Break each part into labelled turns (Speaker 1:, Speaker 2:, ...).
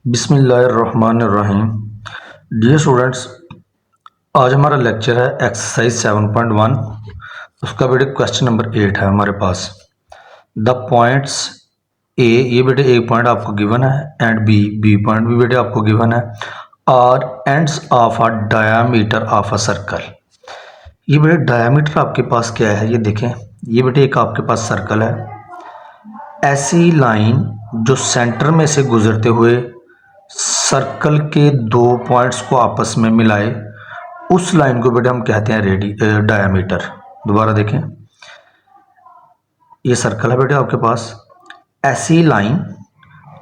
Speaker 1: बिस्मिल्लाहिर्रहमानिर्रहीम। Dear students, आज हमारा लेक्चर है एक्सरसाइज 7.1। उसका बेटे क्वेश्चन नंबर 8 है हमारे पास। द पॉइंट्स ए, ये बेटे एक पॉइंट आपको गिवन है, एंड बी पॉइंट भी बेटे आपको गिवन है, are ends of a diameter of a circle. ये बेटे डायामीटर आपके पास क्या है, ये देखें। ये बेटे एक आपके पास सर्कल है, ऐसी लाइन जो सेंटर में से गुजरते हुए सर्कल के दो पॉइंट्स को आपस में मिलाए, उस लाइन को बेटे हम कहते हैं डायामीटर। दोबारा देखें, ये सर्कल है बेटे आपके पास, ऐसी लाइन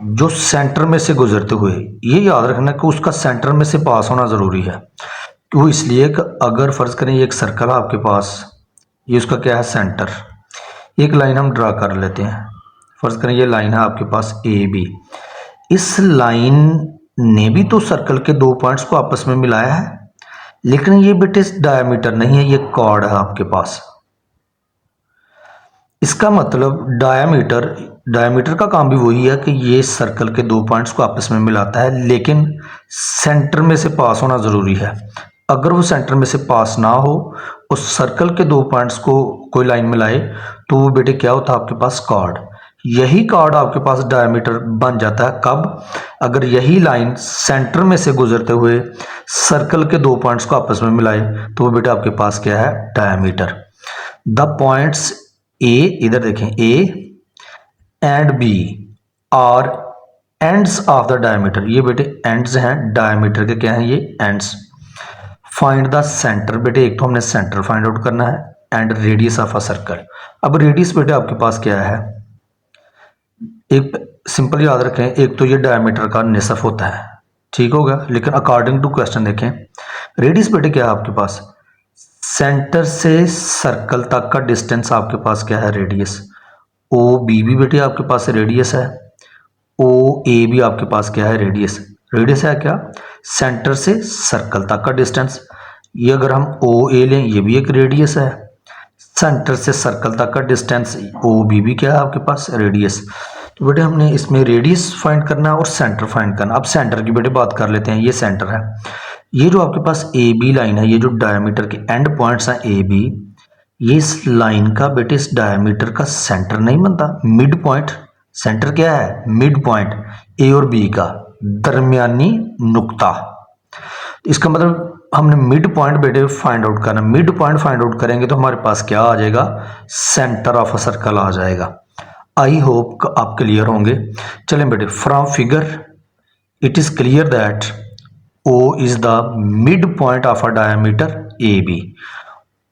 Speaker 1: जो सेंटर में से गुजरते हुए, ये याद रखना कि उसका सेंटर में से पास होना ज़रूरी है। क्यों? इसलिए कि अगर फ़र्ज़ करें ये एक सर्कल है आपके पास, ये उसका क्या है, सेंटर। एक लाइन हम ड्रा कर लेते हैं, फ़र्ज़ करें ये लाइन है आपके पास ए बी। इस लाइन ने भी तो सर्कल के दो पॉइंट्स को आपस में मिलाया है, लेकिन ये बेटे डायमीटर नहीं है, ये कॉर्ड है आपके पास। इसका मतलब डायमीटर का काम भी वही है कि ये सर्कल के दो पॉइंट्स को आपस में मिलाता है, लेकिन सेंटर में से पास होना ज़रूरी है। अगर वो सेंटर में से पास ना हो, उस सर्कल के दो पॉइंट्स को कोई लाइन मिलाए, तो वो बेटे क्या होता है आपके पास, कॉर्ड। यही कॉर्ड आपके पास डायमीटर बन जाता है कब? अगर यही लाइन सेंटर में से गुजरते हुए सर्कल के दो पॉइंट्स को आपस में मिलाए, तो वो बेटा आपके पास क्या है, डायमीटर। द पॉइंट्स ए, इधर देखें, A and B are ends of the diameter. ये बेटे एंड्स हैं डायमीटर के, क्या हैं ये, एंड्स। फाइंड द सेंटर, बेटे एक तो हमने सेंटर फाइंड आउट करना है, and radius of a circle. अब रेडियस बेटे आपके पास क्या है, एक सिंपल याद रखें, एक तो ये डायमीटर का निसफ होता है, ठीक होगा, लेकिन अकॉर्डिंग टू क्वेश्चन देखें, रेडियस बेटे क्या है आपके पास, सेंटर से सर्कल तक का डिस्टेंस आपके पास क्या है, रेडियस। ओ बी भी बेटे आपके पास रेडियस है, ओ ए भी आपके पास क्या है, रेडियस। रेडियस है क्या, सेंटर से सर्कल तक का डिस्टेंस। ये अगर हम ओ ए लें, ये भी एक रेडियस है। सेंटर से सर्कल तक का डिस्टेंस ओ बी भी क्या है आपके पास, रेडियस। तो बेटे हमने इसमें रेडियस फाइंड करना है और सेंटर फाइंड करना। अब सेंटर की बेटे बात कर लेते हैं, ये सेंटर है। ये जो आपके पास ए बी लाइन है, ये जो डायमीटर के एंड पॉइंट्स हैं ए बी, ये इस लाइन का बेटे इस डायमीटर का सेंटर नहीं बनता, मिड पॉइंट। सेंटर क्या है, मिड पॉइंट, ए और बी का दरमियानी नुक्ता। इसका मतलब हमने मिड पॉइंट बेटे फाइंड आउट करना। मिड पॉइंट फाइंड आउट करेंगे तो हमारे पास क्या आ जाएगा, सेंटर ऑफ अ सर्कल आ जाएगा। आई होप आप क्लियर होंगे। चलें बेटे, from figure it is clear that O is the mid point of a diameter A B.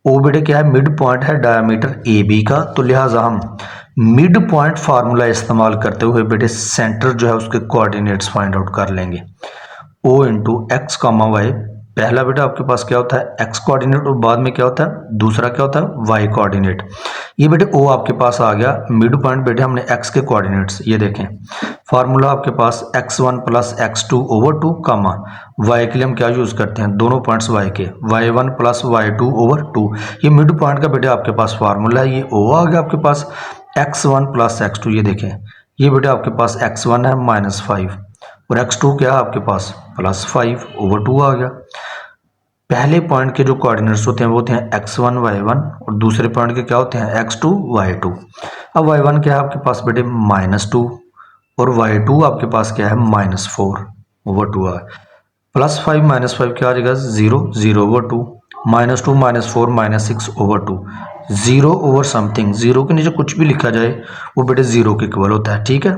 Speaker 1: O बेटे क्या है, मिड पॉइंट है डायमीटर ए बी का, तो लिहाजा हम मिड पॉइंट फार्मूला इस्तेमाल करते हुए बेटे सेंटर जो है उसके कोऑर्डिनेट्स फाइंड आउट कर लेंगे। O into x comma y, पहला बेटा आपके पास क्या होता है, एक्स कोऑर्डिनेट, और बाद में क्या होता है, दूसरा क्या होता है, वाई कोऑर्डिनेट। ये बेटे ओ आपके पास आ गया, मिड पॉइंट बेटे हमने एक्स के कोऑर्डिनेट्स, ये देखें फार्मूला आपके पास x1 plus x2 over 2 comma y के लिए हम क्या यूज़ करते हैं, दोनों पॉइंट्स वाई के, y1 प्लस y2 ओवर 2। ये मिड पॉइंट का बेटे आपके पास फार्मूला है। ये ओ आ गया आपके पास, x1 प्लस x2, ये देखें, ये बेटे आपके पास x1 है -5 और x2 क्या है आपके पास, +5 ओवर 2 आ गया। पहले पॉइंट के जो कोऑर्डिनेट्स होते हैं वो होते हैं x1 y1, और दूसरे पॉइंट के क्या होते हैं, x2 y2। अब y1 क्या है आपके पास बेटे, -2, और y2 आपके पास क्या है, -4 ओवर 2 आ गया। +5 -5 क्या आ जाएगा, 0 0 ओवर 2, -2 -4 -6 ओवर 2, 0 ओवर समथिंग, 0 के नीचे कुछ भी लिखा जाए वो बेटे 0 के इक्वल होता है, ठीक है।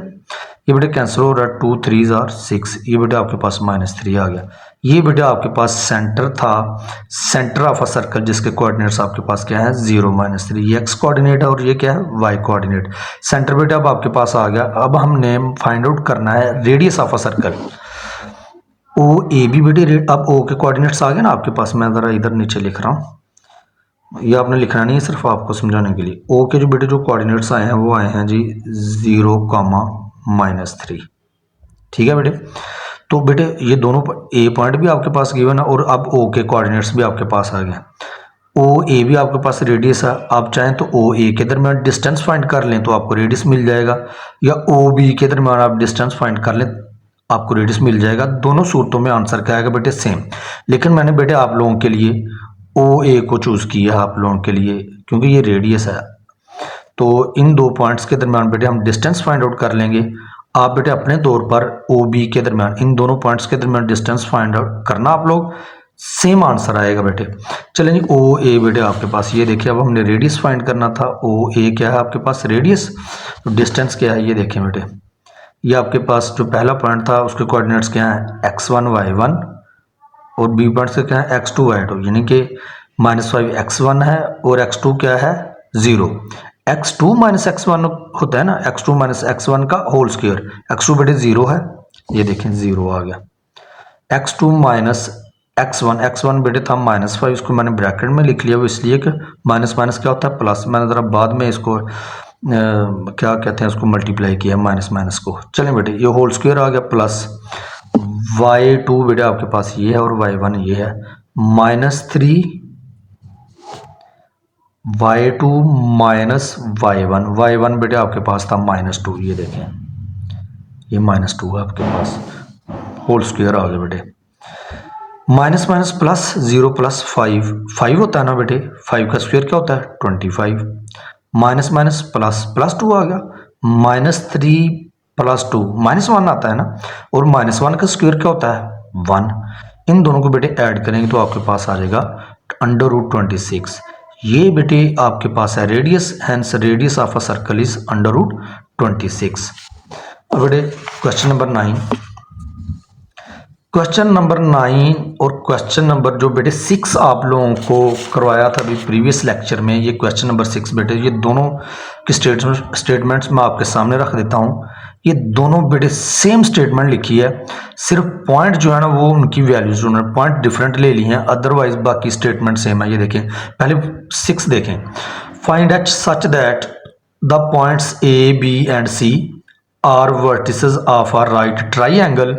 Speaker 1: ये बेटे कैंसिल हो रहा है, 2 3 और 6, ये बेटे आपके पास -3 आ गया। ये बेटे आपके पास सेंटर था, सेंटर ऑफ अ सर्कल, जिसके कोऑर्डिनेट्स आपके पास क्या है, 0 -3, ये एक्स कोऑर्डिनेट है और ये क्या है, वाई कोऑर्डिनेट। सेंटर बेटे अब आपके पास आ गया। अब हमने फाइंड आउट करना है radius of a circle. O A B बेटे, अब ओ के कोऑर्डिनेट्स आ गए ना आपके पास, मैं ज़रा इधर नीचे लिख रहा हूँ, ये आपने लिखना नहीं है, सिर्फ आपको समझाने के लिए। ओ के जो बेटे जो कोऑर्डिनेट्स आए हैं वो आए हैं जी 0, -3, ठीक है बेटे। तो बेटे ये दोनों ए पॉइंट भी आपके पास गिवन है और अब ओ के कोऑर्डिनेट्स भी आपके पास आ गए। ओ ए भी आपके पास रेडियस है, आप चाहें तो ओ ए के दरमियान डिस्टेंस फाइंड कर लें तो आपको रेडियस मिल जाएगा, या ओ बी के दरमियान आप डिस्टेंस फाइंड कर लें, आपको रेडियस मिल जाएगा। दोनों सूरतों में आंसर क्या आएगा बेटे सेम, लेकिन मैंने बेटे आप लोगों के लिए ओ ए को चूज़ किया है आप लोगों के लिए, क्योंकि ये रेडियस है। तो इन दो पॉइंट्स के दरमियान बेटे हम डिस्टेंस फाइंड आउट कर लेंगे। आप बेटे अपने तौर पर ओ बी के दरमियान, इन दोनों पॉइंट्स के दरमियान डिस्टेंस फाइंड आउट करना, आप लोग सेम आंसर आएगा बेटे। चलें जी, ओ ए बेटे आपके पास ये देखिए, अब हमने रेडियस फाइंड करना था। ओ ए क्या है आपके पास रेडियस, तो डिस्टेंस क्या है ये देखें बेटे। ये आपके पास जो पहला पॉइंट था उसके कोऑर्डिनेट्स क्या है x1 y1, और बी पॉइंट से क्या है x2 y2, यानी कि -5 x1 है और x2 क्या है 0। x2 माइनस x1 होता है ना, x2 माइनस x1 का होल स्क्वायर। x2 बेटे 0 है, ये देखें 0 आ गया। x2 माइनस x1 बेटे था -5, इसको मैंने ब्रैकेट में लिख लिया वो इसलिए कि माइनस माइनस क्या होता है प्लस। मैंने ज़रा बाद में इसको क्या कहते हैं उसको मल्टीप्लाई किया माइनस माइनस को। चलें बेटे, ये होल स्क्वायर आ गया प्लस y2 बेटे आपके पास ये है और y1 ये है, -3 y2 माइनस y1 बेटे आपके पास था -2, ये देखें ये -2 है आपके पास, होल स्क्वायर आ गया बेटे। माइनस माइनस प्लस 0 प्लस 5 होता है ना बेटे, 5 का स्क्वायर क्या होता है 25, माइनस माइनस प्लस प्लस 2 आ गया, -3 प्लस 2 -1 आता है ना, और -1 का स्क्वायर क्या होता है 1। इन दोनों को बेटे ऐड करेंगे तो आपके पास आ जाएगा √26। ये बेटे आपके पास है radius, hence radius of a circle is √26। अब बेटे क्वेश्चन नंबर 9, क्वेश्चन नंबर 9 और क्वेश्चन नंबर जो बेटे 6 आप लोगों को करवाया था अभी प्रीवियस लेक्चर में, ये क्वेश्चन नंबर 6 बेटे, ये दोनों की स्टेटमेंट्स मैं आपके सामने रख देता हूँ। ये दोनों बेटे सेम स्टेटमेंट लिखी है, सिर्फ पॉइंट जो है ना वो उनकी वैल्यूज उन्होंने पॉइंट डिफरेंट ले ली हैं, अदरवाइज बाकी स्टेटमेंट सेम है। ये देखें, पहले 6 देखें। Find H such that the points A B and C are vertices of a right triangle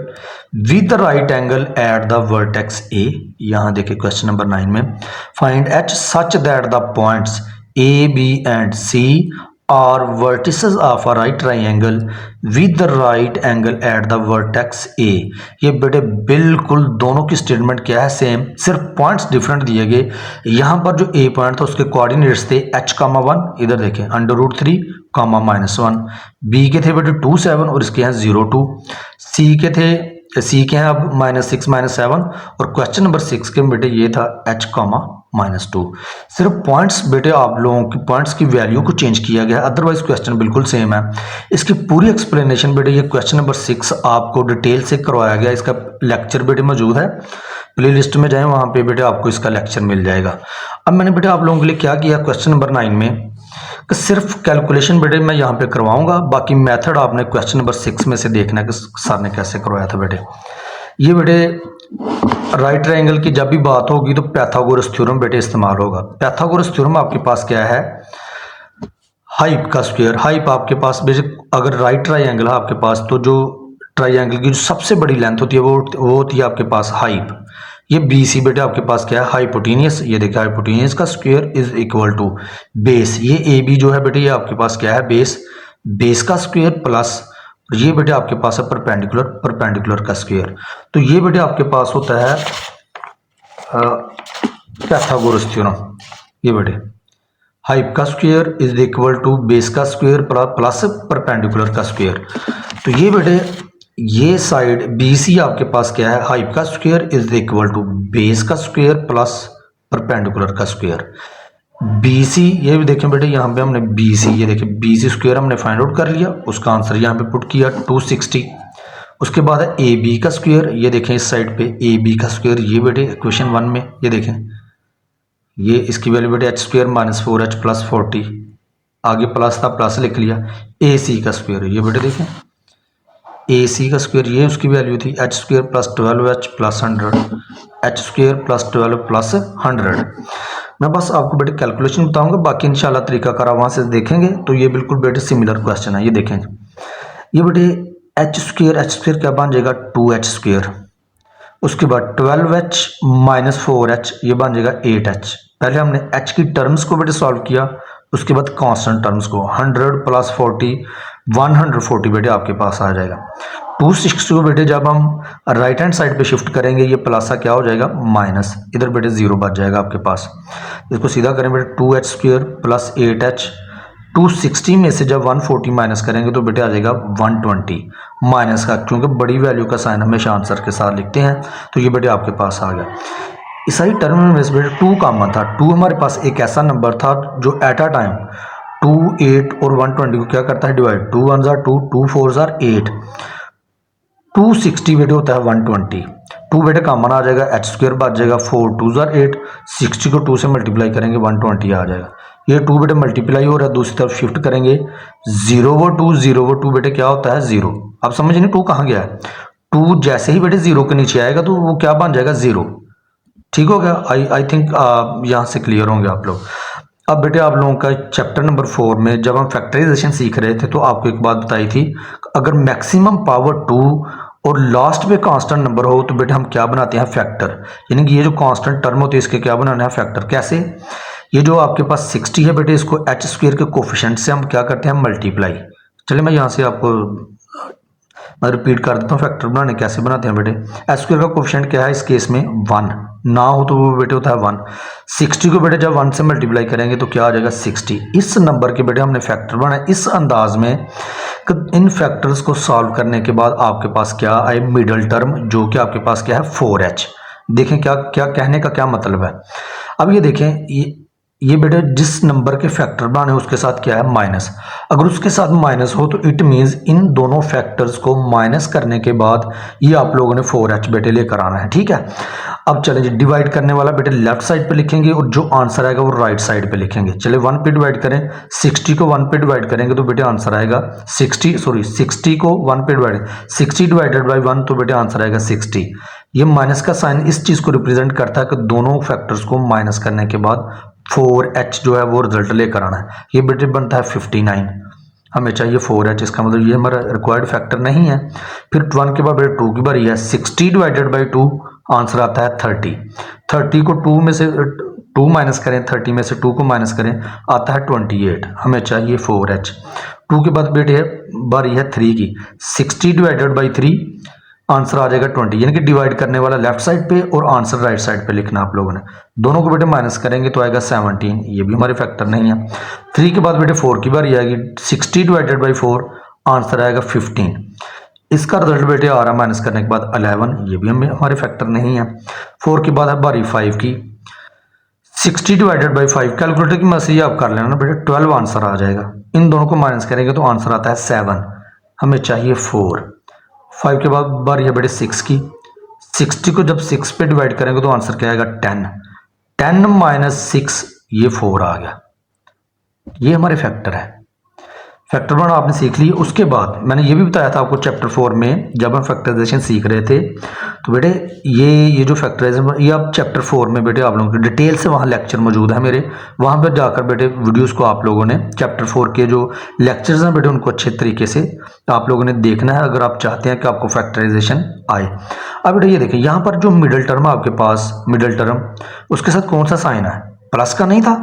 Speaker 1: with the right angle at the vertex A. यहां देखिए क्वेश्चन नंबर 9 में, find H such that the points A B and C are vertices of a right triangle with the right angle at the vertex A. ये बेटे बिल्कुल दोनों की statement क्या है सेम, सिर्फ पॉइंट्स डिफरेंट दिए गए। यहां पर जो ए पॉइंट था उसके कोऑर्डिनेट्स थे h,1, इधर देखें √3, -1। बी के थे बेटे 2 7 और इसके हैं 0 2। सी के हैं अब -6 -7, और क्वेश्चन नंबर 6 के बेटे ये था h, -2। सिर्फ पॉइंट्स बेटे आप लोगों की पॉइंट्स की वैल्यू को चेंज किया गया, अदरवाइज क्वेश्चन बिल्कुल सेम है। इसकी पूरी एक्सप्लेनेशन बेटे ये क्वेश्चन नंबर 6 आपको डिटेल से करवाया गया, इसका लेक्चर बेटे मौजूद है, प्ले लिस्ट में जाएं वहां पे बेटे आपको इसका लेक्चर मिल जाएगा। अब मैंने बेटे आप लोगों के लिए क्या किया क्वेश्चन नंबर 9 में, कि सिर्फ कैलकुलेशन बेटे मैं यहाँ पे करवाऊंगा, बाकी मेथड आपने क्वेश्चन नंबर 6 में से देखना है कि सर ने कैसे करवाया था बेटे। ये बेटे राइट ट्रायंगल की जब भी बात होगी तो पैथागोरस थ्योरम बेटे इस्तेमाल होगा। पैथागोरस थ्योरम आपके पास क्या है, हाइप का स्क्वायर। हाइप आपके पास बेसिक अगर राइट ट्रायंगल है आपके पास, तो जो ट्रायंगल की जो सबसे बड़ी लेंथ होती है वो होती है आपके पास हाइप। ये बी सी बेटे आपके पास क्या है हाइपोटेनियस। ये देखिए हाइपोटेनियस का square is equal to base. ये ए बी जो है बेटे ये आपके पास क्या है बेस, बेस का स्क्वायर प्लस ये बेटे आपके पास है परपेंडिकुलर का स्क्वायर। तो ये बेटे आपके पास होता है पैथागोरस थ्योरम। ये बेटे हाइप का square is equal to base का स्क्वायर प्लस परपेंडिकुलर का स्क्वायर। तो ये बेटे ये साइड बी सी आपके पास क्या है हाइप का square is equal to base का स्क्वायर प्लस परपेंडिकुलर का स्क्वायर। बी सी ये भी देखें बेटे यहाँ पे हमने बी सी, ये देखें बी सी स्क्वायर हमने फाइंड आउट कर लिया, उसका आंसर यहाँ पे पुट किया 260। उसके बाद है ए बी का स्क्वायर, ये देखें इस साइड पे ए बी का स्क्वायर, ये बेटे इक्वेशन 1 में ये देखें ये इसकी वैल्यू बेटे h स्क्वायर -4h प्लस 40, आगे प्लस था प्लस लिख लिया। ए सी का स्क्वायर ये बेटे देखें ए सी का स्क्वायर ये उसकी वैल्यू थी h square plus 12h plus 100, h square plus 12 plus 100। मैं बस आपको बेटे कैलकुलेशन बताऊंगा, बाकी इंशाल्लाह तरीकाकार वहाँ से देखेंगे तो ये बिल्कुल बेटे सिमिलर क्वेश्चन है। ये देखें ये बेटे h स्क्वायर क्या बन जाएगा 2h स्क्वायर, उसके बाद 12h माइनस 4h ये बन जाएगा 8h। पहले हमने h की टर्म्स को बेटे सॉल्व किया, उसके बाद कांस्टेंट टर्म्स को 100 प्लस 40 140 बेटे आपके पास आ जाएगा। 260 को बेटे जब हम राइट हैंड साइड पे शिफ्ट करेंगे ये प्लस का क्या हो जाएगा माइनस, इधर बेटे 0 बच जाएगा आपके पास। इसको सीधा करें बेटे 2h स्क्वायर प्लस 8h। 260 में से जब 140 माइनस करेंगे तो बेटे आ जाएगा 120 माइनस का, क्योंकि बड़ी वैल्यू का साइन हमेशा आंसर के साथ लिखते हैं, तो ये बेटे आपके पास आ गया। इस सारी टर्म में से बेटे 2 कॉमन था। 2 हमारे पास एक ऐसा नंबर था जो एट अ टाइम 2, 8 और 120 को क्या करता है डिवाइड, 2 1 जार 2, 2 4 जार 8, 260 बेटे होता है 120। 2 बेटे कॉमन आ जाएगा, एच स्क्वायर बच जाएगा, 4 2 जार 8, 60 को 2 से मल्टीप्लाई करेंगे 120 आ जाएगा। ये 2 बेटे मल्टीप्लाई हो रहा है, दूसरी तरफ शिफ्ट करेंगे 0/2 बेटे क्या होता है 0। अब समझ नहीं 2 कहाँ गया है। 2 जैसे ही बेटे 0 के नीचे आएगा तो वो क्या बन जाएगा 0। ठीक हो गया। आई थिंक यहाँ से क्लियर होंगे आप लोग। अब बेटे आप लोगों का चैप्टर नंबर 4 में जब हम फैक्टराइजेशन सीख रहे थे तो आपको एक बात बताई थी, अगर मैक्सिमम पावर 2 और लास्ट में कांस्टेंट नंबर हो तो बेटे हम क्या बनाते हैं फैक्टर, यानी कि ये जो कांस्टेंट टर्म होती है इसके क्या बनाना है फैक्टर। कैसे, ये जो आपके पास 60 है बेटे इसको एच स्क्वायर के कोफिशिएंट से हम क्या करते हैं मल्टीप्लाई। चलिए मैं यहाँ से आपको मैं रिपीट कर देता हूँ फैक्टर बनाने कैसे बनाते हैं बेटे। एच स्क्वायर का कोफिशिएंट क्या है इस केस में 1 ना हो तो वो बेटे होता है 1। 60 को बेटे जब 1 से मल्टीप्लाई करेंगे तो क्या आ जाएगा 60। इस नंबर के बेटे हमने फैक्टर बनाया इस अंदाज में कि इन फैक्टर्स को सॉल्व करने के बाद आपके पास क्या आए मिडल टर्म, जो कि आपके पास क्या है 4h। देखें क्या क्या कहने का क्या मतलब है। अब ये देखें ये बेटे जिस नंबर के फैक्टर बनाने उसके साथ क्या है माइनस, अगर उसके साथ माइनस हो तो इट मीन्स इन दोनों फैक्टर्स को माइनस करने के बाद ये आप लोगों ने 4h बेटे लेकर आना है। ठीक है, अब चले जी डिवाइड करने वाला बेटे लेफ्ट साइड पे लिखेंगे और जो आंसर आएगा वो राइट साइड पे लिखेंगे। चले 1 पे डिवाइड करें, 60 को 1 पे डिवाइड करेंगे तो बेटे आंसर आएगा 60 को 1 पे डिवाइड 60 डिवाइडेड बाई 1 तो बेटे आंसर आएगा 60। ये माइनस का साइन इस चीज को रिप्रेजेंट करता है कि दोनों फैक्टर्स को माइनस करने के बाद 4h जो है वो रिजल्ट लेकर आना है। ये बेटे बनता है 59, हमें चाहिए 4h, इसका मतलब ये हमारा रिक्वायर्ड फैक्टर नहीं है। फिर 1 के बाद बेटे 2 की बारी है, 60 डिवाइडेड बाई 2 आंसर आता है 30। 30 को 2 में से 2 माइनस करें, 30 में से 2 को माइनस करें आता है 28, हमें चाहिए 4h। 2 के बाद बेटे बारी है 3 की, 60 डिवाइडेड बाई 3 आंसर आ जाएगा 20, यानी कि डिवाइड करने वाला लेफ्ट साइड पे और आंसर राइट साइड पे लिखना आप लोगों ने। दोनों को बेटे माइनस करेंगे तो आएगा 17, ये भी हमारे फैक्टर नहीं है। 3 के बाद बेटे 4 की बारी आएगी, 60 डिवाइडेड बाई 4 आंसर आएगा 15। इसका रिजल्ट बेटे आ रहा माइनस करने के बाद 11, ये भी हमारे फैक्टर नहीं है। 4 के बाद है बारी 5 की, 60 डिवाइडेड बाई 5 कैलकुलेटर की मदद से आप कर लेना बेटे 12 आंसर आ जाएगा। इन दोनों को माइनस करेंगे तो आंसर आता है 7, हमें चाहिए 4। 5 के बाद बारी है बेटे 6 की, 60 को जब 6 पे डिवाइड करेंगे तो आंसर क्या आएगा 10। 10 माइनस 6 ये 4 आ गया। ये हमारे फैक्टर है। फैक्टर बनाना आपने सीख लिया। उसके बाद मैंने ये भी बताया था आपको चैप्टर 4 में जब हम फैक्टराइजेशन सीख रहे थे तो बेटे ये जो फैक्टराइजेशन ये आप चैप्टर 4 में बेटे आप लोगों की डिटेल से वहाँ लेक्चर मौजूद है मेरे, वहाँ पर जाकर बेटे वीडियोस को आप लोगों ने चैप्टर 4 के जो लेक्चर्स हैं बेटे उनको अच्छे तरीके से आप लोगों ने देखना है अगर आप चाहते हैं कि आपको फैक्टराइजेशन आए। अब बेटे ये देखें यहाँ पर जो मिडल टर्म है आपके पास, मिडल टर्म उसके साथ कौन सा साइन है, प्लस का नहीं था,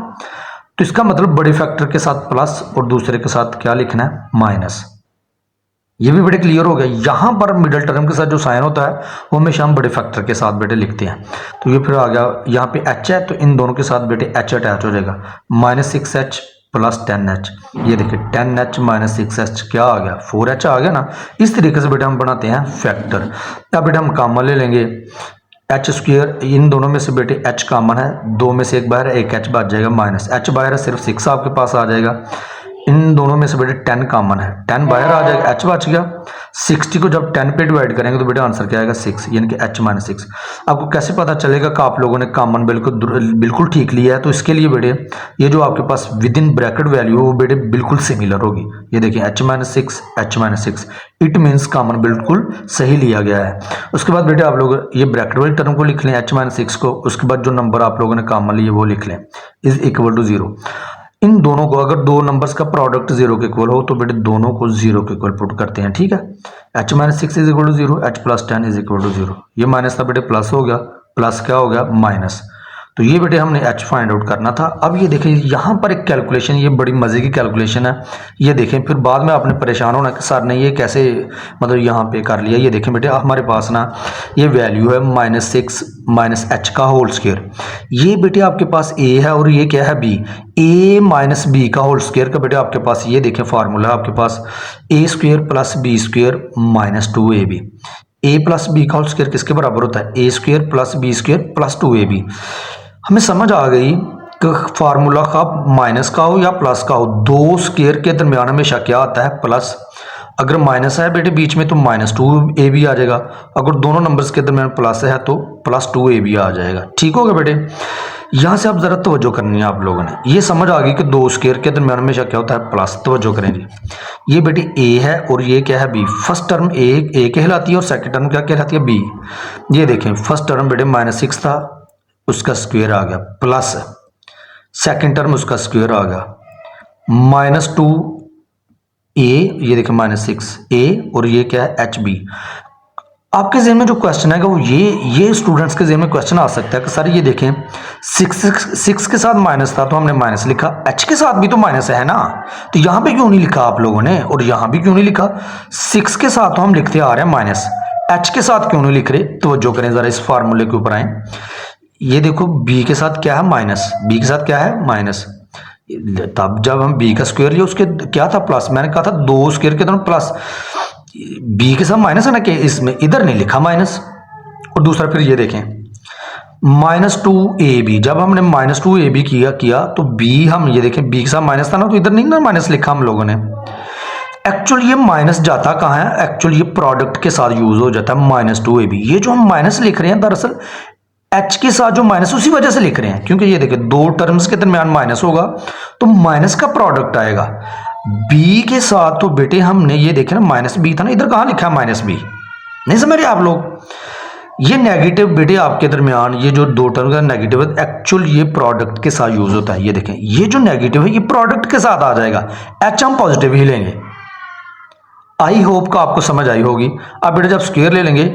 Speaker 1: तो इसका मतलब बड़े फैक्टर के साथ प्लस और दूसरे के साथ क्या लिखना है माइनस। ये भी बड़े क्लियर हो गया। यहां पर मिडल टर्म के साथ जो साइन होता है वो हमेशा हम बड़े फैक्टर के साथ बेटे लिखते हैं। तो ये फिर आ गया यहाँ पे h है तो इन दोनों के साथ बेटे h अटैच हो जाएगा, -6h प्लस 10h। ये देखिए 10h माइनस 6h क्या आ गया 4h आ गया ना। इस तरीके से बेटे हम बनाते हैं फैक्टर। अब बेटे हम कॉमन ले लेंगे एच स्क्वायर, इन दोनों में से बेटे h कॉमन है, 2 में से एक बाहर है, एक h बच जाएगा, माइनस h बाहर है सिर्फ 6 आपके पास आ जाएगा। इन दोनों में से बेटे 10 कॉमन है, 10 बाहर आ जाएगा, h बच गया। 60 को जब 10 पे डिवाइड करेंगे तो बेटे आंसर क्या आएगा 6, यानी कि h माइनस 6। आपको कैसे पता चलेगा कि आप लोगों ने कॉमन बिल्कुल ठीक लिया है, तो इसके लिए बेटे ये जो आपके पास विद इन ब्रैकेट वैल्यू वो बेटे बिल्कुल सिमिलर होगी। ये देखिए h minus 6 h minus 6, it means common बिल्कुल सही लिया गया है। उसके बाद बेटे आप लोग ये ब्रैकेट वाली टर्म को लिख लें h माइनस 6 को, उसके बाद जो नंबर आप लोगों ने कॉमन लिए वो लिख लें इज इक्वल टू 0। इन दोनों को अगर दो नंबर्स का प्रोडक्ट 0 के इक्वल हो तो बेटे दोनों को 0 के इक्वल पुट करते हैं। ठीक है, h minus 6 is equal to 0, h plus 10 is equal to 0। ये माइनस था बेटे प्लस हो गया, प्लस क्या हो गया माइनस, तो ये बेटे हमने h फाइंड आउट करना था। अब ये देखें यहाँ पर एक कैलकुलेशन, ये बड़ी मज़े की कैलकुलेशन है। ये देखें फिर बाद में आपने परेशान होना कि सर ने ये कैसे मतलब यहाँ पे कर लिया। ये देखें बेटे हमारे पास ना ये वैल्यू है -6 - h का होल स्क्वायर। ये बेटे आपके पास a है और ये क्या है b। a - b का होल स्क्वायर का बेटे आपके पास ये देखें फार्मूला आपके पास a² + b² - 2ab। a plus B का होल स्क्वायर किसके बराबर होता है? a² + b² + 2ab। हमें समझ आ गई कि फार्मूला का माइनस का हो या प्लस का हो, दो स्क्वायर के दरमियान हमेशा क्या आता है? प्लस। अगर माइनस है बेटे बीच में तो -2ab आ जाएगा, अगर दोनों नंबर्स के दरमियान प्लस है तो +2ab आ जाएगा। ठीक होगा बेटे। यहाँ से आप ज़रा तवज्जो करनी है आप लोगों ने, ये समझ आ गई कि दो स्क्वायर के दरमियान हमेशा क्या होता है? प्लस। तवज्जो करें जी। ये बेटे a है और ये क्या है? b। फर्स्ट टर्म a कहलाती है और सेकंड टर्म क्या कहलाती है? b। ये देखें फर्स्ट टर्म बेटे -6 था, उसका स्क्वायर आ गया, प्लस सेकंड टर्म उसका स्क्वायर आ गया -2a। ये देखें -6a और ये क्या है? hb। आपके ज़हन में जो क्वेश्चन है वो ये स्टूडेंट्स के ज़हन में क्वेश्चन आ सकता है कि सर ये देखें 6 के साथ माइनस था तो हमने माइनस लिखा, h के साथ भी तो माइनस है ना, तो यहाँ पे क्यों नहीं लिखा आप लोगों ने? और यहाँ भी क्यों नहीं लिखा? 6 के साथ तो हम लिखते आ रहे हैं माइनस, h के साथ क्यों नहीं लिख रहे? तवज्जो करें ज़रा इस फार्मूले के ऊपर आए। ये देखो b के साथ क्या है? माइनस। b के साथ क्या है? माइनस। तब जब हम b का स्क्वायर लिया उसके क्या था? प्लस। मैंने कहा था दो स्क्वायर के दोनों प्लस, b के साथ माइनस है ना कि इसमें इधर नहीं लिखा माइनस। और दूसरा फिर ये देखें -2ab, जब हमने -2ab किया तो b हम ये देखें b के साथ माइनस था ना तो इधर नहीं ना माइनस लिखा हम लोगों ने। एक्चुअल ये माइनस जाता कहाँ है? एक्चुअल ये प्रोडक्ट के साथ यूज हो जाता है -2ab। ये जो हम माइनस लिख रहे हैं दरअसल h के साथ जो माइनस उसी वजह से लिख रहे हैं, क्योंकि ये देखिए दो टर्म्स के दरमियान माइनस होगा तो माइनस का प्रोडक्ट आएगा। b के साथ तो बेटे हमने ये देखे ना -b था ना, इधर कहाँ लिखा है -b? नहीं समझ रहे आप लोग? ये नेगेटिव बेटे आपके दरमियान ये जो दो टर्म का नेगेटिव है एक्चुअल ये प्रोडक्ट के साथ यूज होता है। ये देखें ये जो नेगेटिव है ये प्रोडक्ट के साथ आ जाएगा, h हम पॉजिटिव ही लेंगे। आई होप का आपको समझ आई होगी। अब बेटे जब स्क्वायर ले लेंगे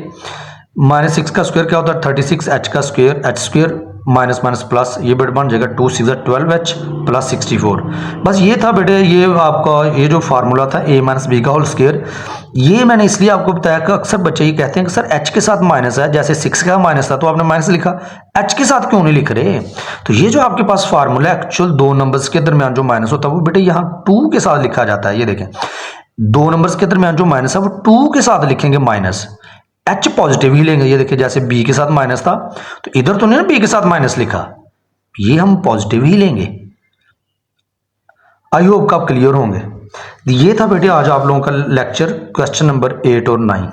Speaker 1: -6 का स्क्वायर क्या होता है? 36, h का square h² minus minus plus, ये बेटे बन जाएगा 2 × 6 = 12h + 64। बस ये था बेटे ये आपका ये जो फार्मूला था a - b का होल स्क्वायर। ये मैंने इसलिए आपको बताया कि अक्सर बच्चे ये कहते हैं कि सर h के साथ माइनस है, जैसे 6 का माइनस था तो आपने माइनस लिखा, h के साथ क्यों नहीं लिख रहे? तो ये जो आपके पास फार्मूला एक्चुअल दो नंबर्स के दरमियान जो माइनस होता है वो बेटे यहाँ 2 के साथ लिखा जाता है। ये देखें दो नंबर्स के दरमियान जो माइनस है वो 2 के साथ लिखेंगे माइनस, h पॉजिटिव ही लेंगे। ये देखिए जैसे b के साथ माइनस था तो इधर तो नहीं ना b के साथ माइनस लिखा, ये हम पॉजिटिव ही लेंगे। आई होप आप क्लियर होंगे। ये था बेटे आज आप लोगों का लेक्चर क्वेश्चन नंबर 8 और 9।